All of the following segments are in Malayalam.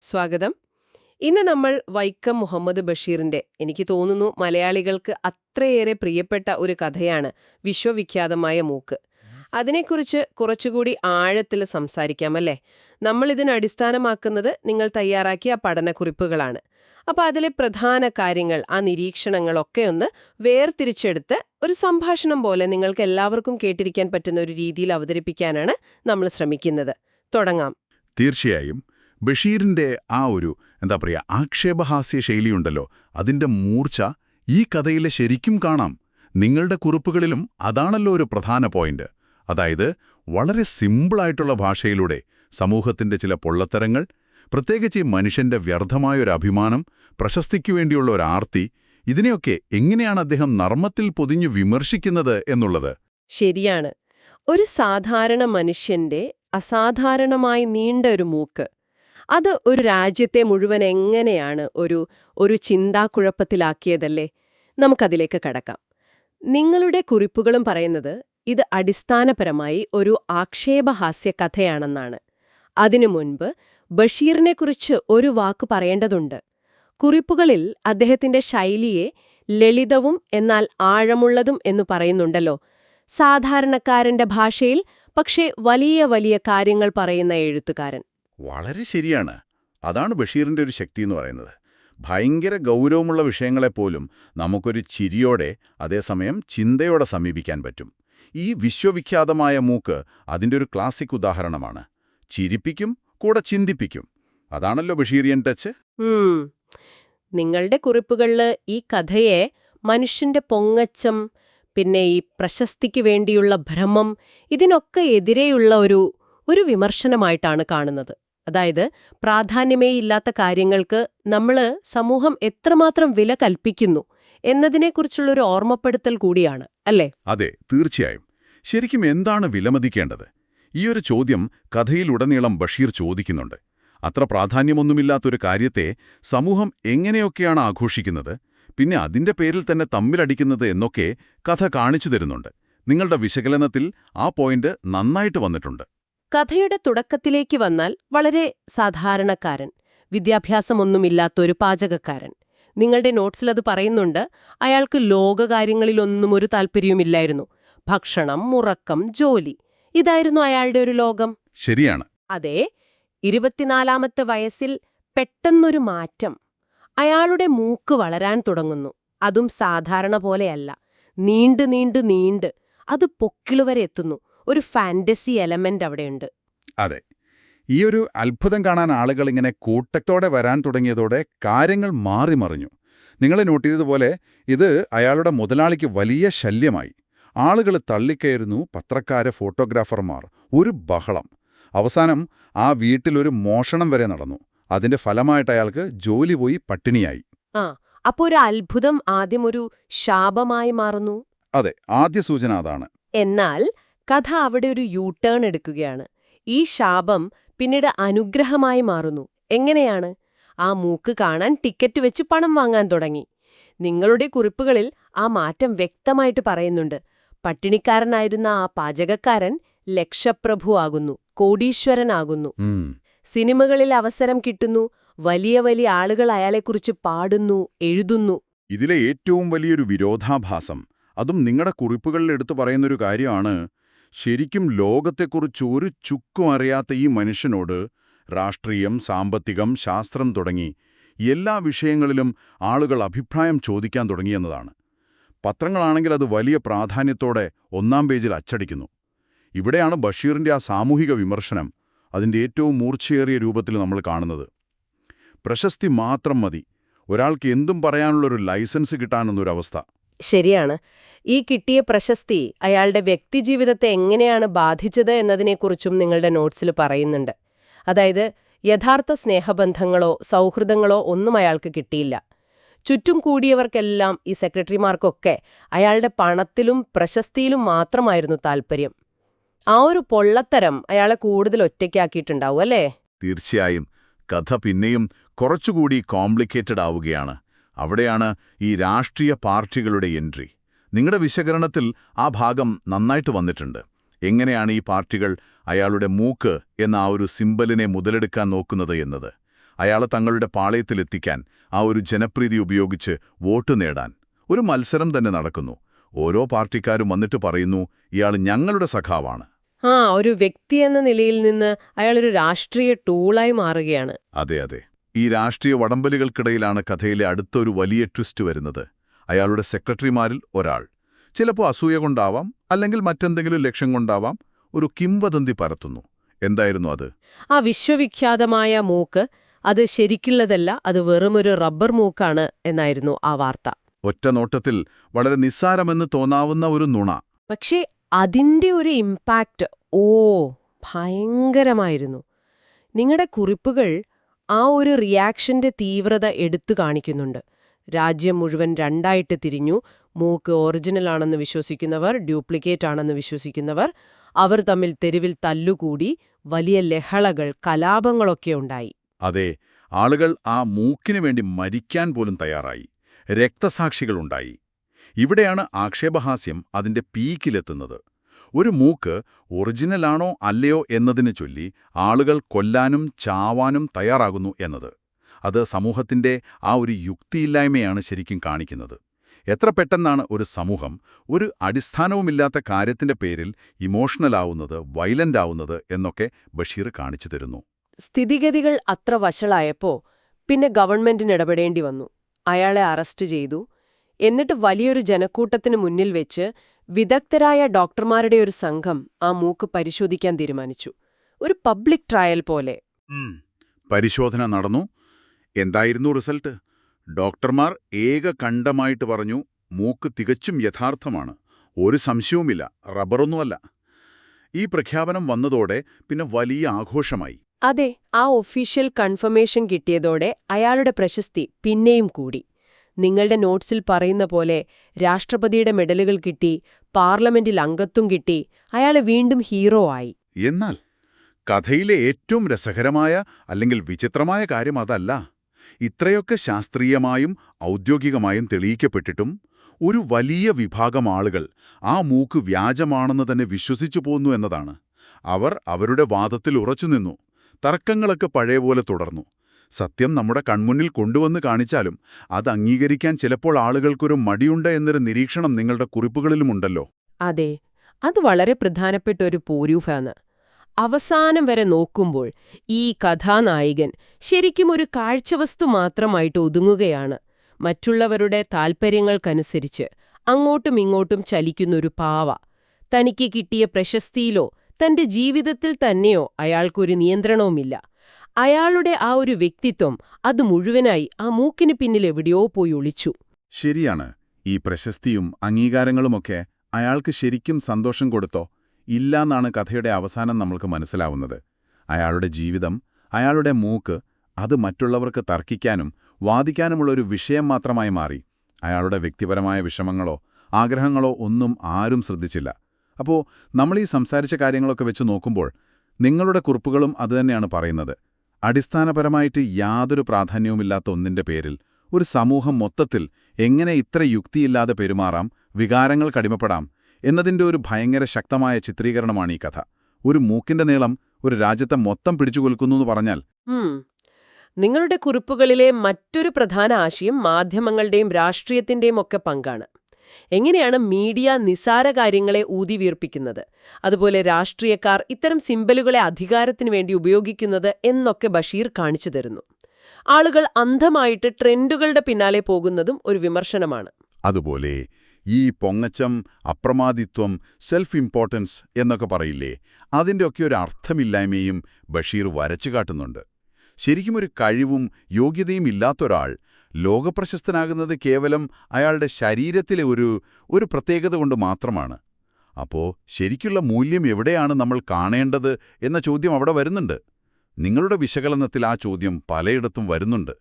സ്വാഗതം. ഇന്ന് നമ്മൾ വൈക്കം മുഹമ്മദ് ബഷീറിന്റെ എനിക്ക് തോന്നുന്നു മലയാളികൾക്ക് അത്രയേറെ പ്രിയപ്പെട്ട ഒരു കഥയാണ് വിശ്വവിഖ്യാതമായ മൂക്ക്. അതിനെക്കുറിച്ച് കുറച്ചുകൂടി ആഴത്തിൽ സംസാരിക്കാമല്ലേ? നമ്മൾ ഇതിന് അടിസ്ഥാനമാക്കുന്നത് നിങ്ങൾ തയ്യാറാക്കിയ പഠനക്കുറിപ്പുകളാണ്. അപ്പോൾ അതിലെ പ്രധാന കാര്യങ്ങൾ, ആ നിരീക്ഷണങ്ങളൊക്കെ ഒന്ന് വേർതിരിച്ചെടുത്ത് ഒരു സംഭാഷണം പോലെ നിങ്ങൾക്ക് എല്ലാവർക്കും കേട്ടിരിക്കാൻ പറ്റുന്ന ഒരു രീതിയിൽ അവതരിപ്പിക്കാനാണ് നമ്മൾ ശ്രമിക്കുന്നത്. തുടങ്ങാം. തീർച്ചയായും. ബഷീറിന്റെ ആ ഒരു ആക്ഷേപഹാസ്യ ശൈലിയുണ്ടല്ലോ, അതിന്റെ മൂർച്ച ഈ കഥയിലെ ശരിക്കും കാണാം. നിങ്ങളുടെ കുറിപ്പുകളിലും അതാണല്ലോ ഒരു പ്രധാന പോയിന്റ്. അതായത് വളരെ സിമ്പിളായിട്ടുള്ള ഭാഷയിലൂടെ സമൂഹത്തിന്റെ ചില പൊള്ളത്തരങ്ങൾ, പ്രത്യേകിച്ച് ഈ മനുഷ്യന്റെ വ്യർത്ഥമായൊരു അഭിമാനം, പ്രശസ്തിക്കു വേണ്ടിയുള്ള ഒരു ആർത്തി, ഇതിനെയൊക്കെ എങ്ങനെയാണ് അദ്ദേഹം നർമ്മത്തിൽ പൊതിഞ്ഞു വിമർശിക്കുന്നത് എന്നുള്ളത്. ശരിയാണ്. ഒരു സാധാരണ മനുഷ്യന്റെ അസാധാരണമായി നീണ്ട ഒരു മൂക്ക്, അത് ഒരു രാജ്യത്തെ മുഴുവൻ എങ്ങനെയാണ് ഒരു ചിന്താക്കുഴപ്പത്തിലാക്കിയതല്ലേ? നമുക്കതിലേക്ക് കടക്കാം. നിങ്ങളുടെ കുറിപ്പുകളും പറയുന്നത് ഇത് അടിസ്ഥാനപരമായി ഒരു ആക്ഷേപഹാസ്യ കഥയാണെന്നാണ്. അതിനു മുൻപ് ബഷീറിനെക്കുറിച്ച് ഒരു വാക്ക് പറയേണ്ടതുണ്ട്. കുറിപ്പുകളിൽ അദ്ദേഹത്തിന്റെ ശൈലിയെ ലളിതവും എന്നാൽ ആഴമുള്ളതും എന്നു പറയുന്നുണ്ടല്ലോ. സാധാരണക്കാരന്റെ ഭാഷയിൽ, പക്ഷേ വലിയ വലിയ കാര്യങ്ങൾ പറയുന്ന എഴുത്തുകാരൻ. വളരെ ശരിയാണ്. അതാണ് ബഷീറിന്റെ ഒരു ശക്തി എന്ന് പറയുന്നത്. ഭയങ്കര ഗൗരവമുള്ള വിഷയങ്ങളെപ്പോലും നമുക്കൊരു ചിരിയോടെ, അതേസമയം ചിന്തയോടെ സമീപിക്കാൻ പറ്റും. ഈ വിശ്വവിഖ്യാതമായ മൂക്ക് അതിൻ്റെ ഒരു ക്ലാസിക് ഉദാഹരണമാണ്. ചിരിപ്പിക്കും, കൂടെ ചിന്തിപ്പിക്കും. അതാണല്ലോ ബഷീറിയൻ ടച്ച്. നിങ്ങളുടെ കുറിപ്പുകളിൽ ഈ കഥയെ മനുഷ്യന്റെ പൊങ്ങച്ചം, പിന്നെ ഈ പ്രശസ്തിക്ക് വേണ്ടിയുള്ള ഭ്രമം, ഇതിനൊക്കെ എതിരെയുള്ള ഒരു വിമർശനമായിട്ടാണ് കാണുന്നത്. അതായത് പ്രാധാന്യമേ ഇല്ലാത്ത കാര്യങ്ങൾക്ക് സമൂഹം എത്രമാത്രം വില കൽപ്പിക്കുന്നു എന്നതിനെക്കുറിച്ചുള്ളൊരു ഓർമ്മപ്പെടുത്തൽ കൂടിയാണ്, അല്ലേ? അതെ, തീർച്ചയായും. ശരിക്കും എന്താണ് വിലമതിക്കേണ്ടത്? ഈയൊരു ചോദ്യം കഥയിലുടനീളം ബഷീർ ചോദിക്കുന്നുണ്ട്. അത്ര പ്രാധാന്യമൊന്നുമില്ലാത്തൊരു കാര്യത്തെ സമൂഹം എങ്ങനെയൊക്കെയാണ് ആഘോഷിക്കുന്നത്, പിന്നെ അതിന്റെ പേരിൽ തന്നെ തമ്മിലടിക്കുന്നത് എന്നൊക്കെ കഥ കാണിച്ചു തരുന്നുണ്ട്. നിങ്ങളുടെ വിശകലനത്തിൽ ആ പോയിന്റ് നന്നായിട്ട് വന്നിട്ടുണ്ട്. കഥയുടെ തുടക്കത്തിലേക്ക് വന്നാൽ വളരെ സാധാരണക്കാരൻ, വിദ്യാഭ്യാസമൊന്നുമില്ലാത്തൊരു പാചകക്കാരൻ. നിങ്ങളുടെ നോട്ട്സിലത് പറയുന്നുണ്ട്. അയാൾക്ക് ലോകകാര്യങ്ങളിലൊന്നും ഒരു താല്പര്യവുമില്ലായിരുന്നു. ഭക്ഷണം, ഉറക്കം, ജോലി, ഇതായിരുന്നു അയാളുടെ ഒരു ലോകം. ശരിയാണ്. അതെ. 24-ാമത്തെ വയസ്സിൽ പെട്ടെന്നൊരു മാറ്റം. അയാളുടെ മൂക്ക് വളരാൻ തുടങ്ങുന്നു. അതും സാധാരണ പോലെയല്ല, നീണ്ട് നീണ്ട് നീണ്ട് അത് പൊക്കിളുവരെ എത്തുന്നു. ഒരു ഫാന്റസി എലമെന്റ് അവിടെയുണ്ട്. അതെ. ഈയൊരു അത്ഭുതം കാണാൻ ആളുകൾ ഇങ്ങനെ കൂട്ടത്തോടെ വരാൻ തുടങ്ങിയതോടെ കാര്യങ്ങൾ മാറിമറിഞ്ഞു. നിങ്ങൾ നോട്ട് ചെയ്തതുപോലെ ഇത് അയാളുടെ മുതലാളിക്ക് വലിയ ശല്യമായി. ആളുകൾ തള്ളിക്കയറുന്നു, പത്രക്കാര്, ഫോട്ടോഗ്രാഫർമാർ, ഒരു ബഹളം. അവസാനം ആ വീട്ടിലൊരു മോഷണം വരെ നടന്നു. അതിന്റെ ഫലമായിട്ട് അയാൾക്ക് ജോലി പോയി, പട്ടിണിയായി. അപ്പോ ഒരു അത്ഭുതം ആദ്യം ഒരു ശാപമായി മാറുന്നു. അതെ, ആദ്യ സൂചന അതാണ്. എന്നാൽ കഥ അവിടെ ഒരു യൂ-ടേൺ എടുക്കുകയാണ്. ഈ ശാപം പിന്നീട് അനുഗ്രഹമായി മാറുന്നു. എങ്ങനെയാണ്? ആ മൂക്ക് കാണാൻ ടിക്കറ്റ് വെച്ച് പണം വാങ്ങാൻ തുടങ്ങി. നിങ്ങളുടെ കുറിപ്പുകളിൽ ആ മാറ്റം വ്യക്തമായിട്ട് പറയുന്നുണ്ട്. പട്ടിണിക്കാരനായിരുന്ന ആ പാചകക്കാരൻ ലക്ഷപ്രഭു ആകുന്നു, കോടീശ്വരനാകുന്നു. സിനിമകളിൽ അവസരം കിട്ടുന്നു. വലിയ വലിയ ആളുകൾ അയാളെക്കുറിച്ച് പാടുന്നു, എഴുതുന്നു. ഇതിലെ ഏറ്റവും വലിയൊരു വിരോധാഭാസം, അതും നിങ്ങളുടെ കുറിപ്പുകളിൽ എടുത്തു പറയുന്നൊരു കാര്യമാണ്. ശരിക്കും ലോകത്തെക്കുറിച്ച് ഒരു ചുക്കും അറിയാത്ത ഈ മനുഷ്യനോട് രാഷ്ട്രീയം, സാമ്പത്തികം, ശാസ്ത്രം തുടങ്ങി എല്ലാ വിഷയങ്ങളിലും ആളുകൾ അഭിപ്രായം ചോദിക്കാൻ തുടങ്ങിയെന്നതാണ്. പത്രങ്ങളാണെങ്കിൽ അത് വലിയ പ്രാധാന്യത്തോടെ 1-ാം പേജിൽ അച്ചടിക്കുന്നു. ഇവിടെയാണ് ബഷീറിന്റെ ആ സാമൂഹിക വിമർശനം അതിൻ്റെ ഏറ്റവും മൂർച്ചയേറിയ രൂപത്തിൽ നമ്മൾ കാണുന്നത്. പ്രശസ്തി മാത്രം മതി, ഒരാൾക്ക് എന്തും പറയാനുള്ളൊരു ലൈസൻസ് കിട്ടാനെന്നൊരവസ്ഥ. ശരിയാണ്. ഈ കിട്ടിയ പ്രശസ്തി അയാളുടെ വ്യക്തിജീവിതത്തെ എങ്ങനെയാണ് ബാധിച്ചത് എന്നതിനെക്കുറിച്ചും നിങ്ങളുടെ നോട്ട്സിൽ പറയുന്നുണ്ട്. അതായത് യഥാർത്ഥ സ്നേഹബന്ധങ്ങളോ സൗഹൃദങ്ങളോ ഒന്നും അയാൾക്ക് കിട്ടിയില്ല. ചുറ്റും കൂടിയവർക്കെല്ലാം, ഈ സെക്രട്ടറിമാർക്കൊക്കെ അയാളുടെ പണത്തിലും പ്രശസ്തിയിലും മാത്രമായിരുന്നു താൽപ്പര്യം. ആ ഒരു പൊള്ളത്തരം അയാളെ കൂടുതൽ ഒറ്റയ്ക്കാക്കിയിട്ടുണ്ടാവും, അല്ലേ? തീർച്ചയായും. കഥ പിന്നെയും കുറച്ചുകൂടി കോംപ്ലിക്കേറ്റഡ് ആവുകയാണ്. അവിടെയാണ് ഈ രാഷ്ട്രീയ പാർട്ടികളുടെ എൻട്രി. നിങ്ങളുടെ വിശകലനത്തിൽ ആ ഭാഗം നന്നായിട്ട് വന്നിട്ടുണ്ട്. എങ്ങനെയാണ് ഈ പാർട്ടികൾ അയാളുടെ മൂക്ക് എന്ന ആ ഒരു സിംബലിനെ മുതലെടുക്കാൻ നോക്കുന്നത് എന്നത്. അയാളെ തങ്ങളുടെ പാളയത്തിലെത്തിക്കാൻ, ആ ഒരു ജനപ്രീതി ഉപയോഗിച്ച് വോട്ട് നേടാൻ. ഒരു മത്സരം തന്നെ നടക്കുന്നു. ഓരോ പാർട്ടിക്കാരും വന്നിട്ട് പറയുന്നു, ഇയാൾ ഞങ്ങളുടെ സഖാവാണ്. ഒരു വ്യക്തി എന്ന നിലയിൽ നിന്ന് അയാളൊരു രാഷ്ട്രീയ ടൂളായി മാറുകയാണ്. അതെ. ഈ രാഷ്ട്രീയ വടംവലികൾക്കിടയിലാണ് കഥയിലെ അടുത്തൊരു വലിയ ട്വിസ്റ്റ് വരുന്നത്. അയാളുടെ സെക്രട്ടറിമാരിൽ ഒരാൾ, ചിലപ്പോൾ അസൂയ കൊണ്ടാവാം, അല്ലെങ്കിൽ മറ്റെന്തെങ്കിലും ലക്ഷ്യം കൊണ്ടാവാം, ഒരു കിംവദന്തി പരത്തുന്നു. എന്തായിരുന്നു അത്? ആ വിശ്വവിഖ്യാതമായ മൂക്ക് അത് ശരിക്കുള്ളതല്ല, അത് വെറുമൊരു റബ്ബർ മൂക്കാണ് എന്നായിരുന്നു ആ വാർത്ത. ഒറ്റ നോട്ടത്തിൽ വളരെ നിസ്സാരമെന്ന് തോന്നാവുന്ന ഒരു നുണ. പക്ഷേ അതിൻ്റെ ഒരു ഇമ്പാക്റ്റ് ഭയങ്കരമായിരുന്നു. നിങ്ങളുടെ കുറിപ്പുകൾ ആ ഒരു റിയാക്ഷന്റെ തീവ്രത എടുത്തു കാണിക്കുന്നുണ്ട്. രാജ്യം മുഴുവൻ രണ്ടായിട്ട് തിരിഞ്ഞു. മൂക്ക് ഒറിജിനലാണെന്ന് വിശ്വസിക്കുന്നവർ, ഡ്യൂപ്ലിക്കേറ്റ് ആണെന്ന് വിശ്വസിക്കുന്നവർ. അവർ തമ്മിൽ തെരുവിൽ തല്ലുകൂടി. വലിയ ലഹളകൾ, കലാപങ്ങളൊക്കെ ഉണ്ടായി. അതെ, ആളുകൾ ആ മൂക്കിനു വേണ്ടി മരിക്കാൻ പോലും തയ്യാറായി. രക്തസാക്ഷികളുണ്ടായി. ഇവിടെയാണ് ആക്ഷേപഹാസ്യം അതിന്റെ പീക്കിലെത്തുന്നത്. ഒരു മൂക്ക് ഒറിജിനലാണോ അല്ലയോ എന്നതിനെ ചൊല്ലി ആളുകൾ കൊല്ലാനും ചാവാനും തയ്യാറാകുന്നു എന്നത്. അത് സമൂഹത്തിന്റെ ആ ഒരു യുക്തിയില്ലായ്മയാണ് ശരിക്കും കാണിക്കുന്നത്. എത്ര പെട്ടെന്നാണ് ഒരു സമൂഹം ഒരു അടിസ്ഥാനവുമില്ലാത്ത കാര്യത്തിന്റെ പേരിൽ ഇമോഷണലാവുന്നത്, വയലന്റ് ആവുന്നത് എന്നൊക്കെ ബഷീർ കാണിച്ചു തരുന്നു. സ്ഥിതിഗതികൾ അത്ര വഷളായപ്പോ പിന്നെ ഗവൺമെന്റിന് ഇടപെടേണ്ടി വന്നു. അയാളെ അറസ്റ്റ് ചെയ്തു. എന്നിട്ട് വലിയൊരു ജനക്കൂട്ടത്തിന് മുന്നിൽ വെച്ച് വിദഗ്ധരായ ഡോക്ടർമാരുടെ ഒരു സംഘം ആ മൂക്ക് പരിശോധിക്കാൻ തീരുമാനിച്ചു. ഒരു പബ്ലിക് ട്രയൽ പോലെ. പരിശോധന നടന്നു. എന്തായിരുന്നു റിസൾട്ട്? ഡോക്ടർമാർ ഏകകണ്ഠമായിട്ട് പറഞ്ഞു, മൂക്ക് തികച്ചും യഥാർത്ഥമാണ്, ഒരു സംശയവുമില്ല, റബ്ബറൊന്നുമല്ല. ഈ പ്രഖ്യാപനം വന്നതോടെ പിന്നെ വലിയ ആഘോഷമായി. അതെ, ആ ഒഫീഷ്യൽ കൺഫർമേഷൻ കിട്ടിയതോടെ അയാളുടെ പ്രശസ്തി പിന്നെയും കൂടി. നിങ്ങളുടെ നോട്ട്സിൽ പറയുന്ന പോലെ രാഷ്ട്രപതിയുടെ മെഡലുകൾ കിട്ടി, പാർലമെന്റിൽ അംഗത്വം കിട്ടി. അയാളെ വീണ്ടും ഹീറോ ആയി. എന്നാൽ കഥയിലെ ഏറ്റവും രസകരമായ അല്ലെങ്കിൽ വിചിത്രമായ കാര്യം അതല്ല. ഇത്രയൊക്കെ ശാസ്ത്രീയമായും ഔദ്യോഗികമായും തെളിയിക്കപ്പെട്ടിട്ടും ഒരു വലിയ വിഭാഗം ആളുകൾ ആ മൂക്ക് വ്യാജമാണെന്ന് തന്നെ വിശ്വസിച്ചു പോന്നു എന്നതാണ്. അവർ അവരുടെ വാദത്തിൽ ഉറച്ചുനിന്നു. തർക്കങ്ങളൊക്കെ പഴയപോലെ തുടർന്നു. സത്യം നമ്മുടെ കൺമുന്നിൽ കൊണ്ടുവന്ന് കാണിച്ചാലും അത് അംഗീകരിക്കാൻ ചിലപ്പോൾ ആളുകൾക്കൊരു മടിയുണ്ട് എന്നൊരു നിരീക്ഷണം നിങ്ങളുടെ കുറിപ്പുകളിലുമുണ്ടല്ലോ. അതെ, അത് വളരെ പ്രധാനപ്പെട്ട ഒരു പോരൂഫാണ്. അവസാനം വരെ നോക്കുമ്പോൾ ഈ കഥാനായകൻ ശരിക്കും ഒരു കാഴ്ചവസ്തു മാത്രമായിട്ട് ഒതുങ്ങുകയാണ്. മറ്റുള്ളവരുടെ താൽപ്പര്യങ്ങൾക്കനുസരിച്ച് അങ്ങോട്ടും ഇങ്ങോട്ടും ചലിക്കുന്നൊരു പാവ. തനിക്ക് കിട്ടിയ പ്രശസ്തിയിലോ തന്റെ ജീവിതത്തിൽ തന്നെയോ അയാൾക്കൊരു നിയന്ത്രണവുമില്ല. അയാളുടെ ആ ഒരു വ്യക്തിത്വം അത് മുഴുവനായി ആ മൂക്കിന് പിന്നിൽ എവിടെയോ പോയി ഒളിച്ചു. ശരിയാണ്. ഈ പ്രശസ്തിയും അംഗീകാരങ്ങളുമൊക്കെ അയാൾക്ക് ശരിക്കും സന്തോഷം കൊടുത്തോ? ഇല്ലാന്നാണ് കഥയുടെ അവസാനം നമ്മൾക്ക് മനസ്സിലാവുന്നത്. അയാളുടെ ജീവിതം, അയാളുടെ മൂക്ക്, അത് മറ്റുള്ളവർക്ക് തർക്കിക്കാനും വാദിക്കാനുമുള്ളൊരു വിഷയം മാത്രമായി മാറി. അയാളുടെ വ്യക്തിപരമായ വിഷമങ്ങളോ ആഗ്രഹങ്ങളോ ഒന്നും ആരും ശ്രദ്ധിച്ചില്ല. അപ്പോൾ നമ്മൾ ഈ സംസാരിച്ച കാര്യങ്ങളൊക്കെ വെച്ച് നോക്കുമ്പോൾ നിങ്ങളുടെ കുറിപ്പുകളും അതുതന്നെയാണ് പറയുന്നത്. അടിസ്ഥാനപരമായിട്ട് യാതൊരു പ്രാധാന്യവുമില്ലാത്ത ഒന്നിന്റെ പേരിൽ ഒരു സമൂഹം മൊത്തത്തിൽ എങ്ങനെ ഇത്ര യുക്തിയില്ലാതെ പെരുമാറാം, വികാരങ്ങൾ കടിമപ്പെടാം എന്നതിൻ്റെ ഒരു ഭയങ്കര ശക്തമായ ചിത്രീകരണമാണ് ഈ കഥ. ഒരു മൂക്കിന്റെ നീളം ഒരു രാജ്യത്തെ മൊത്തം പിടിച്ചുകൊൽക്കുന്നു എന്ന് പറഞ്ഞാൽ. നിങ്ങളുടെ കുറിപ്പുകളിലെ മറ്റൊരു പ്രധാന ആശയം മാധ്യമങ്ങളുടെയും രാഷ്ട്രീയത്തിന്റെയും ഒക്കെ പങ്കാണ്. എങ്ങനെയാണ് മീഡിയ നിസാര കാര്യങ്ങളെ ഊതിവീർപ്പിക്കുന്നത്, അതുപോലെ രാഷ്ട്രീയക്കാർ ഇത്തരം സിംബലുകളെ അധികാരത്തിനു വേണ്ടി ഉപയോഗിക്കുന്നത് എന്നൊക്കെ ബഷീർ കാണിച്ചു തരുന്നു. ആളുകൾ അന്ധമായിട്ട് ട്രെൻഡുകളുടെ പിന്നാലെ പോകുന്നതും ഒരു വിമർശനമാണ്. അതുപോലെ ഈ പൊങ്ങച്ചം, അപ്രമാദിത്വം, സെൽഫ് ഇമ്പോർട്ടൻസ് എന്നൊക്കെ പറയില്ലേ, അതിൻ്റെയൊക്കെ ഒരു അർത്ഥമില്ലായ്മയും ബഷീർ വരച്ചു കാട്ടുന്നുണ്ട്. ശരിക്കും ഒരു കഴിവും യോഗ്യതയും ഇല്ലാത്തൊരാൾ ലോകപ്രശസ്തനാകുന്നത് കേവലം അയാളുടെ ശരീരത്തിലെ ഒരു പ്രത്യേകത കൊണ്ട് മാത്രമാണ്. അപ്പോൾ ശരിക്കുള്ള മൂല്യം എവിടെയാണ് നമ്മൾ കാണേണ്ടത് എന്ന ചോദ്യം അവിടെ വരുന്നുണ്ട്. നിങ്ങളുടെ വിശകലനത്തിൽ ആ ചോദ്യം പലയിടത്തും വരുന്നുണ്ട്.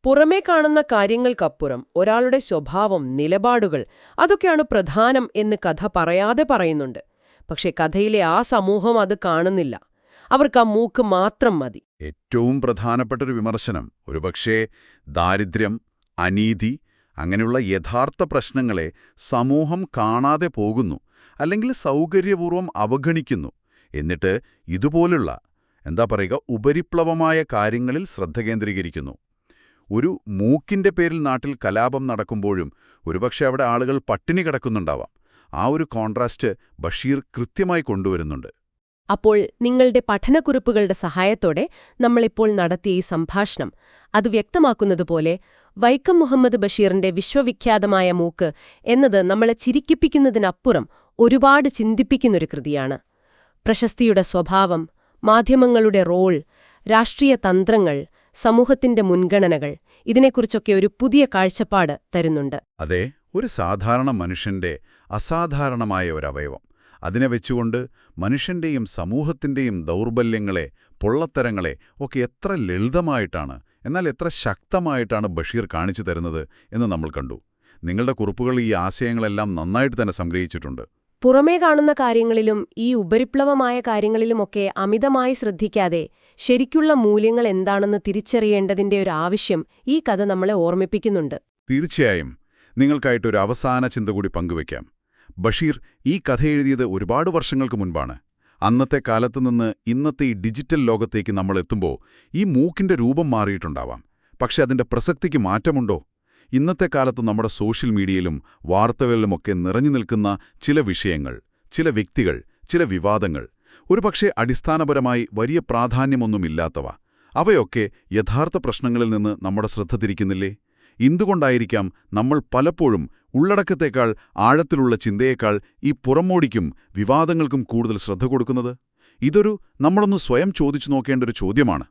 പുറമേ കാണുന്ന കാര്യങ്ങൾക്കപ്പുറം ഒരാളുടെ സ്വഭാവം, നിലപാടുകൾ, അതൊക്കെയാണ് പ്രധാനം എന്ന് കഥ പറയാതെ പറയുന്നുണ്ട്. പക്ഷെ കഥയിലെ ആ സമൂഹം അത് കാണുന്നില്ല. അവർക്ക് ആ മൂക്ക് മാത്രം മതി. ഏറ്റവും പ്രധാനപ്പെട്ടൊരു വിമർശനം ഒരുപക്ഷേ ദാരിദ്ര്യം, അനീതി, അങ്ങനെയുള്ള യഥാർത്ഥ പ്രശ്നങ്ങളെ സമൂഹം കാണാതെ പോകുന്നു, അല്ലെങ്കിൽ സൗകര്യപൂർവ്വം അവഗണിക്കുന്നു. എന്നിട്ട് ഇതുപോലുള്ള എന്താ പറയുക, ഉപരിപ്ലവമായ കാര്യങ്ങളിൽ ശ്രദ്ധ കേന്ദ്രീകരിക്കുന്നു. ഒരു മൂക്കിന്റെ പേരിൽ നാട്ടിൽ കലാപം നടക്കുമ്പോഴും ഒരുപക്ഷെ അവിടെ ആളുകൾ പട്ടിണി കിടക്കുന്നുണ്ടാവാം. ആ ഒരു കോൺട്രാസ്റ്റ് ബഷീർ കൃത്യമായി കൊണ്ടുവരുന്നുണ്ട്. അപ്പോൾ നിങ്ങളുടെ പഠനക്കുറിപ്പുകളുടെ സഹായത്തോടെ നമ്മളിപ്പോൾ നടത്തിയ ഈ സംഭാഷണം അത് വ്യക്തമാക്കുന്നതുപോലെ വൈക്കം മുഹമ്മദ് ബഷീറിന്റെ വിശ്വവിഖ്യാതമായ മൂക്ക് എന്നത് നമ്മളെ ചിരിക്കിപ്പിക്കുന്നതിനപ്പുറം ഒരുപാട് ചിന്തിപ്പിക്കുന്നൊരു കൃതിയാണ്. പ്രശസ്തിയുടെ സ്വഭാവം, മാധ്യമങ്ങളുടെ റോൾ, രാഷ്ട്രീയ തന്ത്രങ്ങൾ, സമൂഹത്തിന്റെ മുൻഗണനകൾ, ഇതിനെക്കുറിച്ചൊക്കെ ഒരു പുതിയ കാഴ്ചപ്പാട് തരുന്നുണ്ട്. അതെ, ഒരു സാധാരണ മനുഷ്യന്റെ അസാധാരണമായ ഒരവയവം. അതിനെ വെച്ചുകൊണ്ട് മനുഷ്യന്റെയും സമൂഹത്തിന്റെയും ദൗർബല്യങ്ങളെ, പൊള്ളത്തരങ്ങളെ ഒക്കെ എത്ര ലളിതമായിട്ടാണ്, എന്നാൽ എത്ര ശക്തമായിട്ടാണ് ബഷീർ കാണിച്ചു തരുന്നത് എന്ന് നമ്മൾ കണ്ടു. നിങ്ങളുടെ കുറിപ്പുകൾ ഈ ആശയങ്ങളെല്ലാം നന്നായിട്ട് തന്നെ സംഗ്രഹിച്ചിട്ടുണ്ട്. പുറമേ കാണുന്ന കാര്യങ്ങളിലും ഈ ഉപരിപ്ലവമായ കാര്യങ്ങളിലുമൊക്കെ അമിതമായി ശ്രദ്ധിക്കാതെ ശരിക്കുള്ള മൂല്യങ്ങൾ എന്താണെന്ന് തിരിച്ചറിയേണ്ടതിന്റെ ഒരു ആവശ്യം ഈ കഥ നമ്മളെ ഓർമ്മിപ്പിക്കുന്നുണ്ട്. തീർച്ചയായും. നിങ്ങൾക്കായിട്ടൊരു അവസാന ചിന്ത കൂടി പങ്കുവയ്ക്കാം. ബഷീർ ഈ കഥ എഴുതിയത് ഒരുപാട് വർഷങ്ങൾക്ക് മുൻപാണ്. അന്നത്തെ കാലത്തുനിന്ന് ഇന്നത്തെ ഈ ഡിജിറ്റൽ ലോകത്തേക്ക് നമ്മൾ എത്തുമ്പോൾ ഈ മൂക്കിന്റെ രൂപം മാറിയിട്ടുണ്ടാവാം. പക്ഷെ അതിന്റെ പ്രസക്തിക്ക് മാറ്റമുണ്ടോ? ഇന്നത്തെ കാലത്ത് നമ്മുടെ സോഷ്യൽ മീഡിയയിലും വാർത്തകളിലുമൊക്കെ നിറഞ്ഞു നിൽക്കുന്ന ചില വിഷയങ്ങൾ, ചില വ്യക്തികൾ, ചില വിവാദങ്ങൾ, ഒരുപക്ഷെ അടിസ്ഥാനപരമായി വലിയ പ്രാധാന്യമൊന്നുമില്ലാത്തവ, അവയൊക്കെ യഥാർത്ഥ പ്രശ്നങ്ങളിൽ നിന്ന് നമ്മുടെ ശ്രദ്ധ തിരിക്കുന്നില്ലേ? എന്തുകൊണ്ടായിരിക്കാം നമ്മൾ പലപ്പോഴും ഉള്ളടക്കത്തേക്കാൾ, ആഴത്തിലുള്ള ചിന്തയേക്കാൾ ഈ പുറമോടിക്കും വിവാദങ്ങൾക്കും കൂടുതൽ ശ്രദ്ധ കൊടുക്കുന്നത്? ഇതൊരു നമ്മളൊന്ന് സ്വയം ചോദിച്ചു നോക്കേണ്ട ഒരു ചോദ്യമാണ്.